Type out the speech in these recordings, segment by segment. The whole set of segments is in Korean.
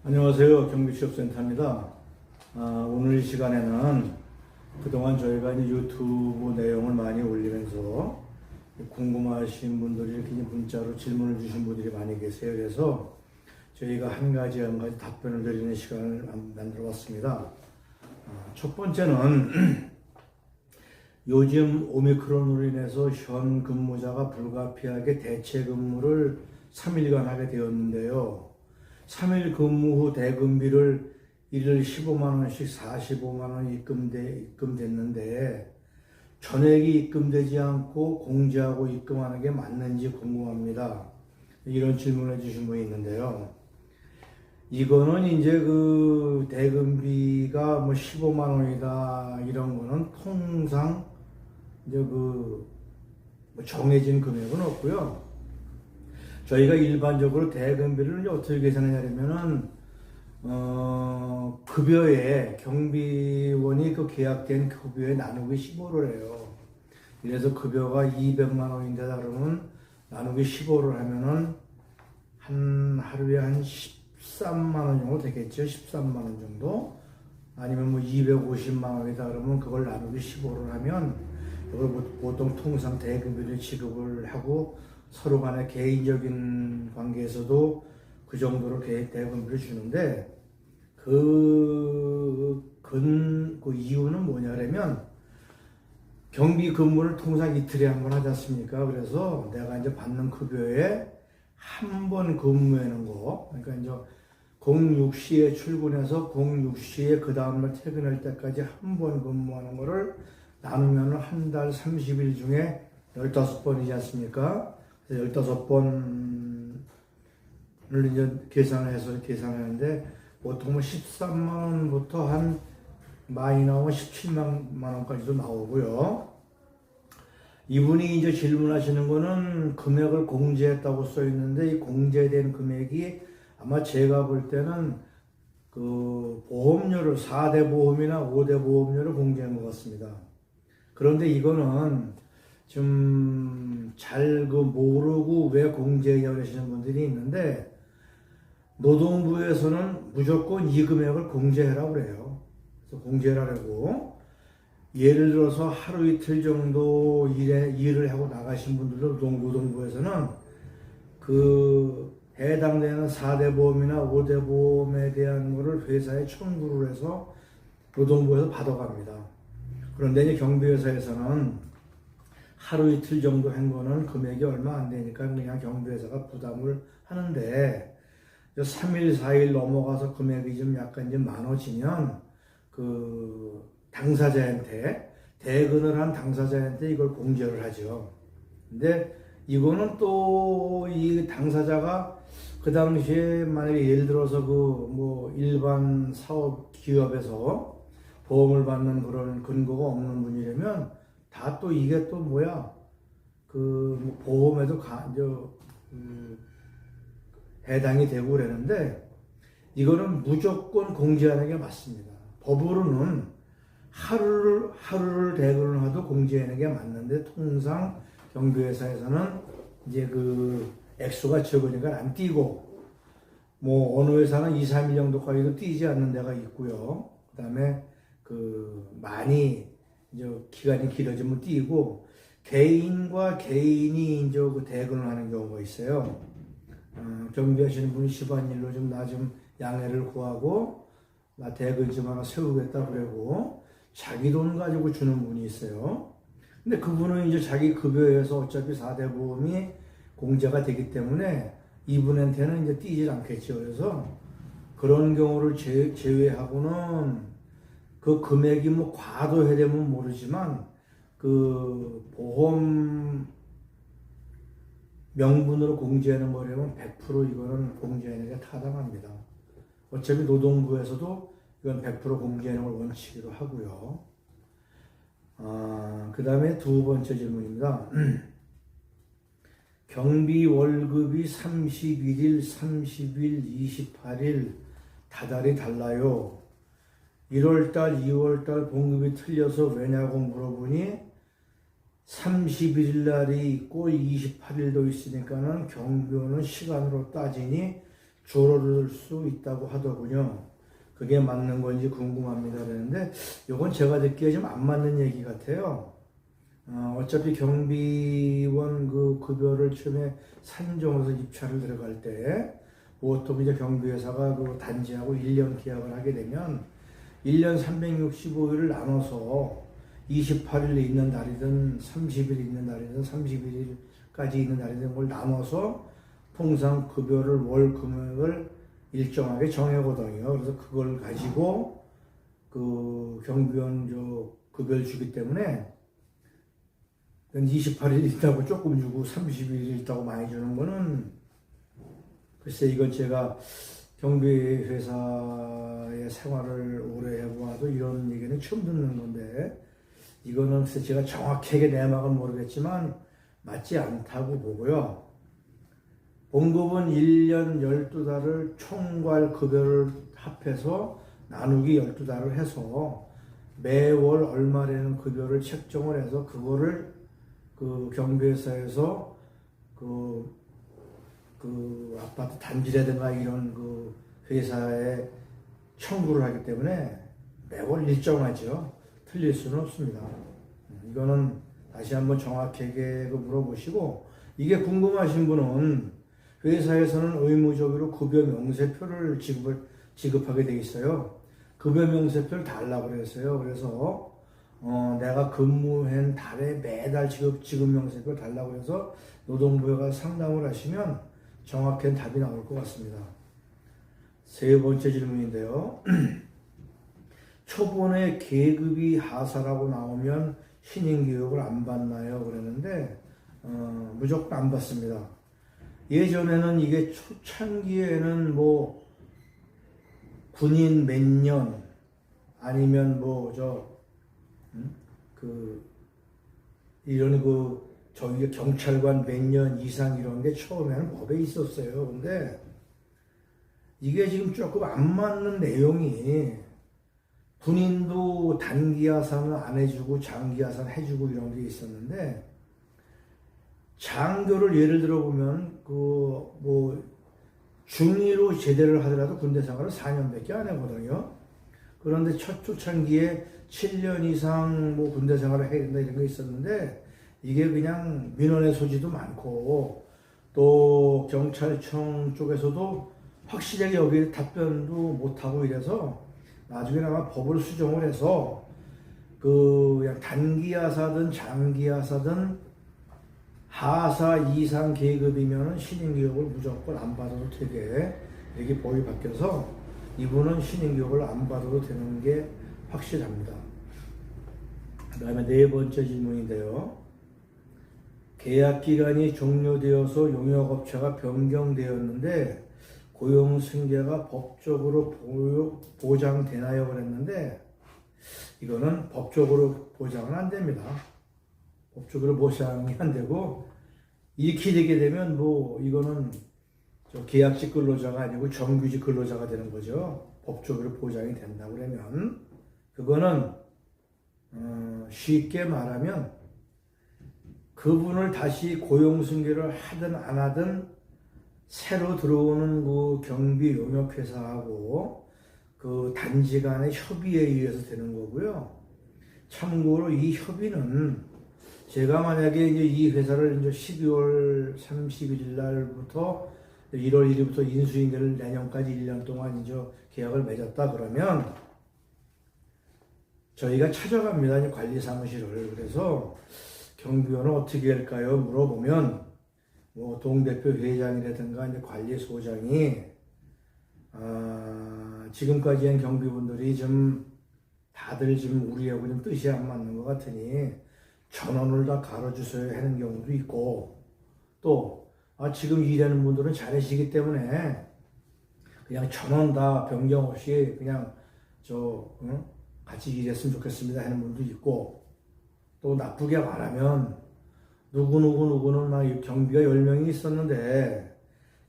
안녕하세요. 경비취업센터입니다. 오늘 이 시간에는 그동안 저희가 이제 유튜브 내용을 많이 올리면서 궁금하신 분들이 이렇게 문자로 질문을 주신 분들이 많이 계세요. 그래서 저희가 한 가지 답변을 드리는 시간을 만들어 봤습니다. 첫 번째는 요즘 오미크론으로 인해서 현 근무자가 불가피하게 대체 근무를 3일간 하게 되었는데요. 3일 근무 후 대금비를 일일 15만원씩 45만원 입금됐는데 전액이 입금되지 않고 공제하고 입금하는 게 맞는지 궁금합니다. 이런 질문을 해주신 분이 있는데요. 이거는 이제 그 대금비가 뭐 15만원이다 이런 거는 통상 이제 그 정해진 금액은 없고요. 저희가 일반적으로 대금비를 어떻게 계산하냐면은 급여에 경비원이 그 계약된 급여에 나누기 15를 해요. 그래서 급여가 200만 원인데 그러면 나누기 15를 하면은 한 하루에 한 13만 원 정도 되겠죠. 13만 원 정도. 아니면 뭐 250만 원이다 그러면 그걸 나누기 15를 하면 이걸 보통 통상 대금비를 지급을 하고 서로 간의 개인적인 관계에서도 그 정도로 대금비를 주는데 그 이유는 뭐냐면 경비 근무를 통상 이틀에 한 번 하지 않습니까? 그래서 내가 이제 받는 급여에 한 번 근무하는 거, 그러니까 이제 06시에 출근해서 06시에 그 다음날 퇴근할 때까지 한 번 근무하는 거를 나누면 한 달 30일 중에 15번이지 않습니까? 그래서 15번을 이제 계산하는데 보통은 13만 원부터 한 많이 나오면 17만 원까지도 나오고요. 이분이 이제 질문하시는 거는 금액을 공제했다고 써 있는데 이 공제된 금액이 아마 제가 볼 때는 그 보험료를 4대 보험이나 5대 보험료를 공제한 것 같습니다. 그런데 이거는 좀 잘 모르고 왜 공제하냐고 하시는 분들이 있는데 노동부에서는 무조건 이 금액을 공제하라고 그래요. 그래서 공제하라고 예를 들어서 하루 이틀 정도 일을 하고 나가신 분들도 노동부에서는 그 해당되는 4대 보험이나 5대 보험에 대한 거를 회사에 청구를 해서 노동부에서 받아갑니다. 그런데 이제 경비회사에서는 하루 이틀 정도 한 거는 금액이 얼마 안 되니까 그냥 경비회사가 부담을 하는데 3일, 4일 넘어가서 금액이 좀 약간 좀 많아지면 그 당사자한테 대근을 한 당사자한테 이걸 공제를 하죠. 근데 이거는 또 이 당사자가 그 당시에 만약에 예를 들어서 그 뭐 일반 사업 기업에서 보험을 받는 그런 근거가 없는 분이라면 다 또 이게 또 뭐야 그 보험에도 해당이 되고 그러는데 이거는 무조건 공제하는 게 맞습니다. 법으로는 하루를 대근을 해도 공제하는 게 맞는데 통상 경비회사에서는 이제 그 액수가 적으니까 안 띄고 뭐 어느 회사는 2, 3일 정도까지도 띄지 않는 데가 있고요. 그 다음에 그 많이 이제 기간이 길어지면 띄고 개인과 개인이 이제 그 대근을 하는 경우가 있어요. 경비하시는 분이 집안일로 좀 나 좀 양해를 구하고 나 대근 좀 하나 세우겠다 그러고 자기 돈 가지고 주는 분이 있어요. 근데 그분은 이제 자기 급여에서 어차피 4대 보험이 공제가 되기 때문에 이분한테는 이제 띄질 않겠죠. 그래서 그런 경우를 제외하고는 그 금액이 뭐 과도해되면 모르지만 그 보험 명분으로 공제하는 거라면 100% 이거는 공제하는 게 타당합니다. 어차피 노동부에서도 이건 100% 공제하는 걸 원칙으로 하고요. 그 다음에 두 번째 질문입니다. 경비 월급이 31일, 30일, 28일 다달이 달라요. 1월달, 2월달 봉급이 틀려서 왜냐고 물어보니 31일 날이 있고 28일도 있으니까는 경비원은 시간으로 따지니 줄어들 수 있다고 하더군요. 그게 맞는 건지 궁금합니다. 그랬는데 이건 제가 듣기에 좀 안 맞는 얘기 같아요. 어차피 경비원 그 급여를 처음에 산정해서 입찰을 들어갈 때 보통 이제 경비회사가 그 단지하고 1년 계약을 하게 되면 1년 365일을 나눠서 28일 있는 날이든 30일 있는 날이든 31일까지 있는 날이든 걸 나눠서 통상 급여를 월 금액을 일정하게 정하거든요. 그래서 그걸 가지고 그 경비원 급여를 주기 때문에 28일 있다고 조금 주고 30일 있다고 많이 주는 거는 글쎄 이건 제가 경비회사의 생활을 오래 해봐도 이런 얘기는 처음 듣는 건데 이거는 글쎄 제가 정확하게 내막은 모르겠지만 맞지 않다고 보고요. 봉급은 1년 12달을 총괄 급여를 합해서 나누기 12달을 해서 매월 얼마라는 급여를 책정을 해서 그거를 그 경비회사에서 그 아파트 단지라든가 이런 그 회사에 청구를 하기 때문에 매월 일정하죠. 틀릴 수는 없습니다. 이거는 다시 한번 정확하게 물어보시고 이게 궁금하신 분은 회사에서는 의무적으로 급여 명세표를 지급하게 돼 있어요. 급여 명세표를 달라고 그랬어요. 그래서 내가 근무한 달에 매달 지급 명세표를 달라고 해서 노동부에 가서 상담을 하시면 정확한 답이 나올 것 같습니다. 세 번째 질문인데요. 초본에 계급이 하사라고 나오면 신인 교육을 안 받나요? 그랬는데 무조건 안 받습니다. 예전에는 이게 초창기에는 뭐 군인 몇 년 아니면 이런 저기 경찰관 몇 년 이상 이런 게 처음에는 법에 있었어요. 근데 이게 지금 조금 안 맞는 내용이 군인도 단기 하사는 안 해주고 장기 하사는 해주고 이런 게 있었는데 장교를 예를 들어 보면 중위로 제대를 하더라도 군대 생활을 4년밖에 안 하거든요. 그런데 첫 초창기에 7년 이상 군대 생활을 해야 된다 이런 게 있었는데 이게 그냥 민원의 소지도 많고 또 경찰청 쪽에서도 확실하게 여기에 답변도 못하고 이래서 나중에 아마 법을 수정을 해서 그냥 단기 하사든 장기 하사든 하사 이상 계급이면 신인교육을 무조건 안 받아도 되게 이렇게 법이 바뀌어서 이분은 신인교육을 안 받아도 되는 게 확실합니다. 그 다음에 네 번째 질문인데요. 계약기간이 종료되어서 용역업체가 변경되었는데 고용승계가 법적으로 보장되나요? 그랬는데 이거는 법적으로 보장은 안 됩니다. 법적으로 보장이 안 되고 이렇게 되게 되면 이거는 계약직 근로자가 아니고 정규직 근로자가 되는 거죠. 법적으로 보장이 된다고 그러면 그거는 쉽게 말하면 그분을 다시 고용승계를 하든 안 하든 새로 들어오는 그 경비 용역회사하고 그 단지 간의 협의에 의해서 되는 거고요. 참고로 이 협의는 제가 만약에 이제 이 회사를 이제 12월 31일 날부터 1월 1일부터 인수인계를 내년까지 1년 동안 이제 계약을 맺었다 그러면 저희가 찾아갑니다. 이제 관리 사무실을. 그래서 경비원은 어떻게 할까요? 물어보면 동대표 회장이라든가 이제 관리소장이 지금까지 한 경비분들이 다들 우리하고 좀 뜻이 안 맞는 것 같으니 전원을 다 갈아주셔야 하는 경우도 있고 또 지금 일하는 분들은 잘하시기 때문에 그냥 전원 다 변경 없이 그냥 같이 일했으면 좋겠습니다 하는 분도 있고 또 나쁘게 말하면 누구는 막 경비가 10명이 있었는데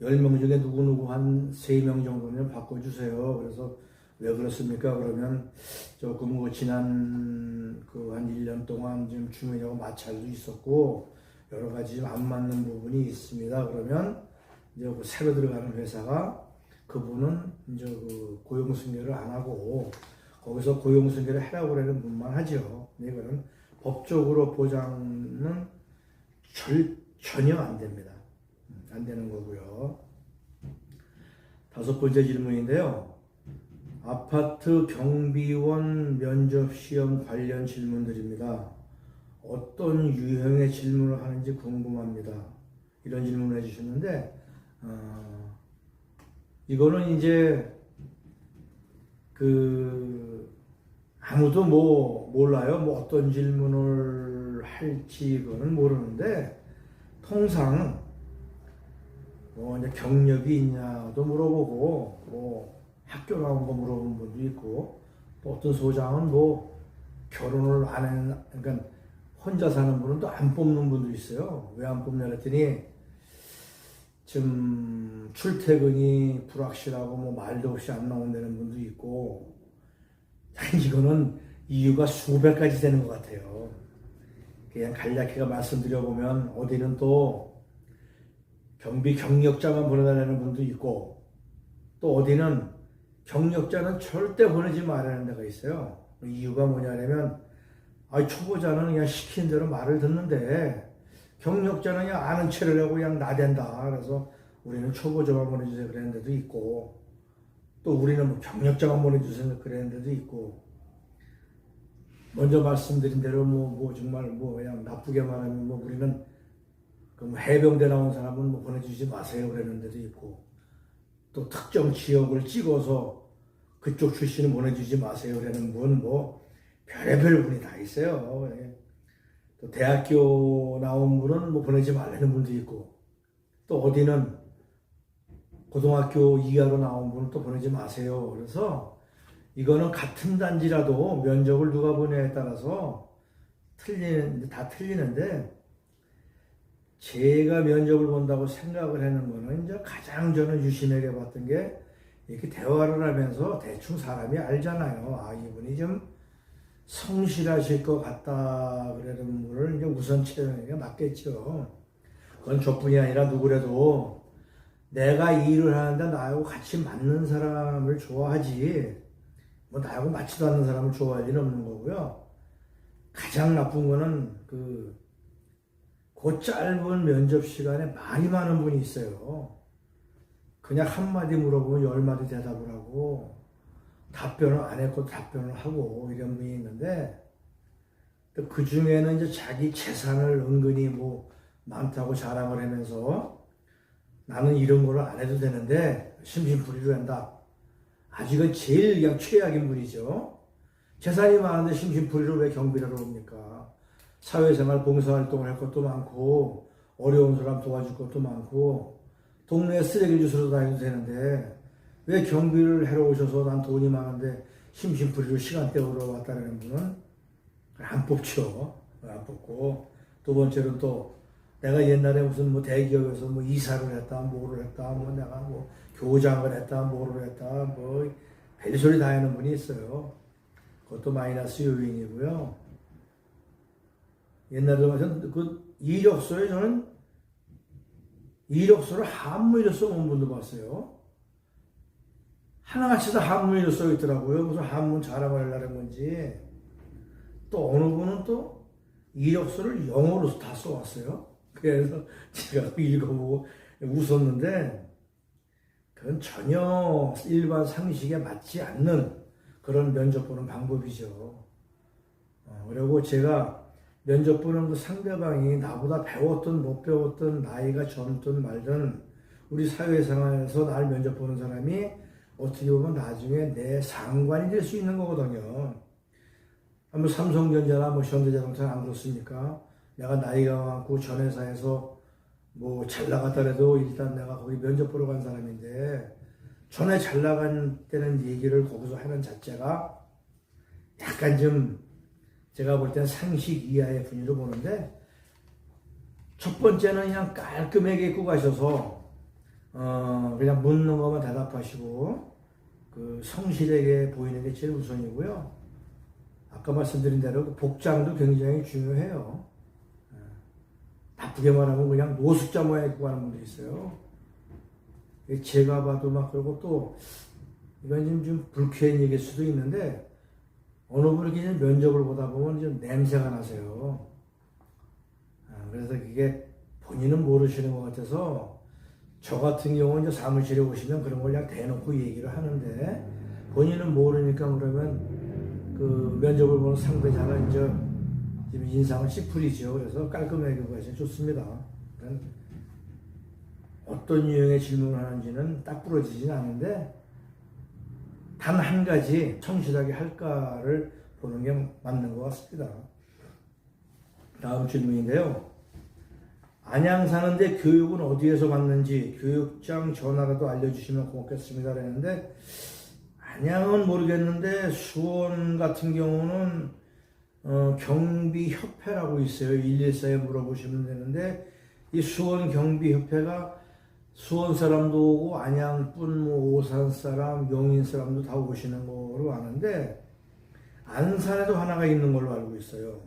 10명 중에 누구누구 한 3명 정도는 바꿔주세요. 그래서 왜 그렇습니까? 그러면 조금 지난 한 1년 동안 좀 주민하고 마찰도 있었고 여러 가지 안 맞는 부분이 있습니다. 그러면 이제 새로 들어가는 회사가 그분은 이제 그 고용승계를 안 하고 거기서 고용승계를 하라고 그러는 분만 하죠. 이거는 법적으로 보장은 전혀 안 됩니다. 안 되는 거고요. 5번째 질문인데요. 아파트 경비원 면접시험 관련 질문들입니다. 어떤 유형의 질문을 하는지 궁금합니다. 이런 질문을 해주셨는데, 이거는 이제 아무도 몰라요. 어떤 질문을 할지 그거는 모르는데, 통상 이제 경력이 있냐도 물어보고 학교 나온 거 물어보는 분도 있고, 또 어떤 소장은 결혼을 안 한, 그러니까 혼자 사는 분은 또 안 뽑는 분도 있어요. 왜 안 뽑냐 그랬더니 좀 출퇴근이 불확실하고 말도 없이 안 나온다는 분도 있고, 이거는 이유가 수백 가지 되는 것 같아요. 그냥 간략히가 말씀드려보면 어디는 또 경비 경력자만 보내달라는 분도 있고, 또 어디는 경력자는 절대 보내지 말라는 데가 있어요. 이유가 뭐냐면 초보자는 그냥 시킨 대로 말을 듣는데 경력자는 그냥 아는 체를 하고 그냥 나댄다. 그래서 우리는 초보자만 보내주세요 그러는 데도 있고, 또 우리는 경력자만 보내주세요 그러는 데도 있고, 먼저 말씀드린 대로 정말 그냥 나쁘게 말하면 우리는 해병대 나온 사람은 보내주지 마세요 그러는 데도 있고, 또 특정 지역을 찍어서 그쪽 출신은 보내주지 마세요 그러는 분 별의별 분이 다 있어요. 또 대학교 나온 분은 보내지 말라는 분도 있고, 또 어디는 고등학교 이하로 나온 분은 또 보내지 마세요. 그래서 이거는 같은 단지라도 면접을 누가 보냐에 따라서 다 틀리는데, 제가 면접을 본다고 생각을 하는 거는 이제 가장 저는 유심하게 봤던 게, 이렇게 대화를 하면서 대충 사람이 알잖아요. 이분이 좀 성실하실 것 같다 그러는 분을 이제 우선 채용하는 게 맞겠죠. 그건 저뿐이 아니라 누구라도 내가 일을 하는데 나하고 같이 맞는 사람을 좋아하지, 나하고 맞지도 않는 사람을 좋아할 일은 없는 거고요. 가장 나쁜 거는 그 짧은 면접 시간에 말이 많은 분이 있어요. 그냥 한마디 물어보면 10마디 대답을 하고 답변을 안 했고 답변을 하고 이런 분이 있는데, 또 그 중에는 이제 자기 재산을 은근히 많다고 자랑을 하면서 나는 이런 거를 안 해도 되는데 심심풀이로 한다. 아직은 제일 그냥 최악인 분이죠. 재산이 많은데 심심풀이로 왜 경비를 옵니까? 사회생활 봉사활동을 할 것도 많고 어려운 사람 도와줄 것도 많고 동네에 쓰레기 주스러 다녀도 되는데 왜 경비를 하러 오셔서 난 돈이 많은데 심심풀이로 시간 때우러 왔다는 분은 안 뽑죠. 안 뽑고, 두 번째로 또 내가 옛날에 무슨 대기업에서 이사를 했다, 뭐를 했다, 내가 교장을 했다, 뭐를 했다, 별소리 다 하는 분이 있어요. 그것도 마이너스 요인이고요. 옛날에 이력서에 저는 이력서를 한문으로 써온 분도 봤어요. 하나같이 다 한문으로 써 있더라고요. 무슨 한문 자랑을 하려는 건지. 또 어느 분은 또 이력서를 영어로 다 써왔어요. 그래서 제가 읽어보고 웃었는데, 그건 전혀 일반 상식에 맞지 않는 그런 면접 보는 방법이죠. 그리고 제가 면접 보는 그 상대방이 나보다 배웠든 못 배웠든 나이가 젊든 말든 우리 사회생활에서 날 면접 보는 사람이 어떻게 보면 나중에 내 상관이 될 수 있는 거거든요. 삼성전자나 현대자동차는 안 그렇습니까? 내가 나이가 많고 전 회사에서 잘 나갔더라도 일단 내가 거기 면접 보러 간 사람인데, 전에 잘 나간 때는 얘기를 거기서 하는 자체가 약간 좀 제가 볼 때는 상식 이하의 분위기로 보는데, 첫 번째는 그냥 깔끔하게 입고 가셔서 그냥 묻는 것만 대답하시고 성실하게 보이는 게 제일 우선이고요. 아까 말씀드린 대로 복장도 굉장히 중요해요. 나쁘게 말하면 그냥 노숙자 모양 입고 가는 분도 있어요. 제가 봐도 막 그러고 또 이건 좀 불쾌한 얘기일 수도 있는데 어느 분이 그냥 면접을 보다 보면 좀 냄새가 나세요. 그래서 그게 본인은 모르시는 것 같아서 저 같은 경우는 이제 사무실에 오시면 그런 걸 그냥 대놓고 얘기를 하는데 본인은 모르니까 그러면 그 면접을 보는 상대자는 이제 지금 인상을 찌푸리죠. 그래서 깔끔하게 그것이 좋습니다. 어떤 유형의 질문을 하는지는 딱 부러지진 않은데 단 한 가지 성실하게 할까를 보는 게 맞는 것 같습니다. 다음 질문인데요. 안양 사는데 교육은 어디에서 받는지 교육장 전화라도 알려주시면 고맙겠습니다. 그랬는데 안양은 모르겠는데 수원 같은 경우는 경비협회라고 있어요. 114에 물어보시면 되는데 이 수원 경비협회가 수원 사람도 오고 안양뿐 뭐 오산 사람, 용인 사람도 다 오시는 거로 아는데 안산에도 하나가 있는 걸로 알고 있어요.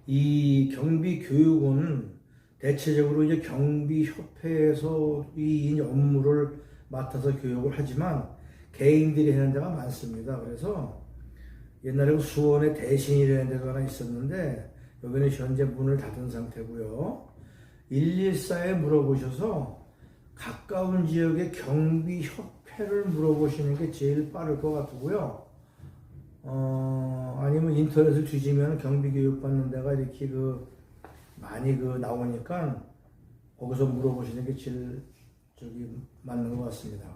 이 경비교육은 대체적으로 이제 경비협회에서 이 업무를 맡아서 교육을 하지만 개인들이 하는 데가 많습니다. 그래서 옛날에 수원에 대신이라는 데가 하나 있었는데 여기는 현재 문을 닫은 상태고요. 114에 물어보셔서 가까운 지역의 경비협회를 물어보시는 게 제일 빠를 것 같고요. 아니면 인터넷을 뒤지면 경비교육 받는 데가 이렇게 많이 나오니까 거기서 물어보시는 게 제일 맞는 것 같습니다.